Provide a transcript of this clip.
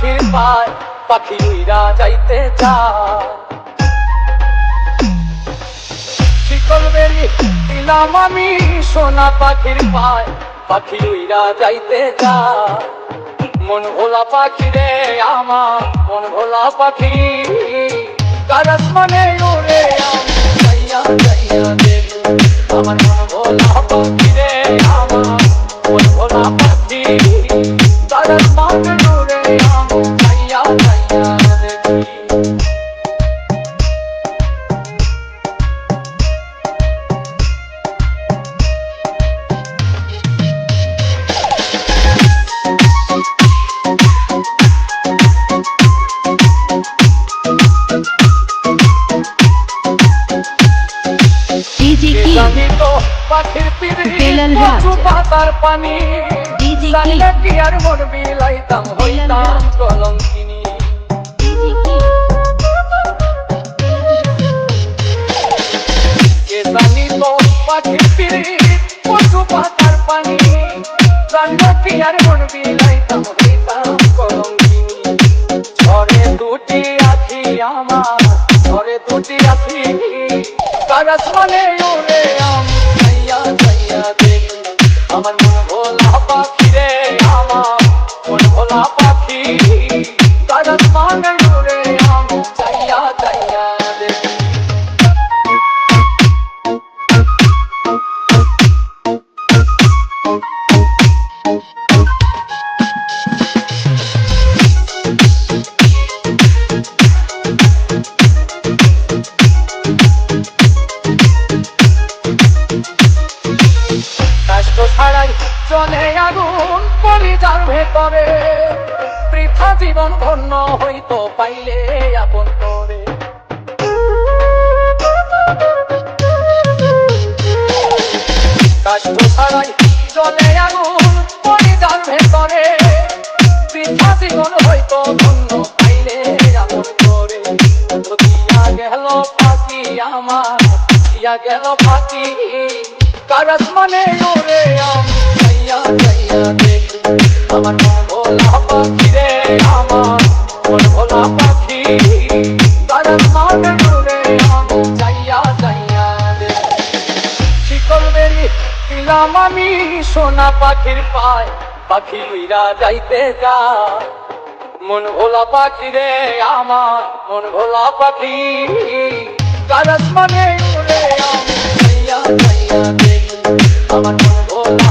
পাখির পায় পাখি উইরা যাইতে চায়। শিকল বেরি দিলাম আমি সোনা পাখির পায় পাখি উইরা যাইতে চায়। মন ভোলা পাখি রে আমার মন ভোলা পাখি, কার আসমানে উড়ে আমি যাইয়া যাইয়া দেখি। আমার মন ভোলা পাখি রে আমার মন ভোলা পাখি, কার আসমানে উড়ে আমি যাইয়া যাইয়া দেখি। জানি তো পাখির পিড়ি কচু পাতার পানি, জানলে কি আর মন বিলাইতাম হইতাম কলঙ্কিনী। জানি তো পাখির পিড়ি কচু পাতার পানি, জানলে কি আর মন বিলাইতাম হইতাম কলঙ্কিনী। ঝরে দুটি আখি আমার ঝরে দুটি আখি, কার আসমানে উড়ে আমি যাইয়া যাইয়া দেখি। আমার মন ভোলা পাখি রে আমার মন ভোলা পাখি, কার আসমানে উড়ে আমি যাইয়া যাইয়া দেখি। ছাড়াই চলে আগুন কলিজার ভেতরে, বৃথা জীবন ধন্য হইতো পাইলে আপন করে। কাষ্ঠ ছাড়াই চলে আগুন কলিজার ভেতরে, বৃথা জীবন হইতো ধন্য পাইলে আপন করে। দিয়া গেল পাখি আমার দিয়া গেল পাখি, কার আসমানে উড়ে আমি যাইয়া যাইয়া দেখি। আমার মন ভোলা পাখি রে আমার মন ভোলা পাখি, কার আসমানে উড়ে আমি যাইয়া যাইয়া দেখি। শিকল বেরি দিলাম আমি সোনা পাখির পায় পাখি উইরা যাইতে যায়। মন ভোলা পাখি রে আমার মন ভোলা পাখি, কার আসমানে উড়ে আমি যাইয়া যাইয়া দেখি। আমার মন ভোলা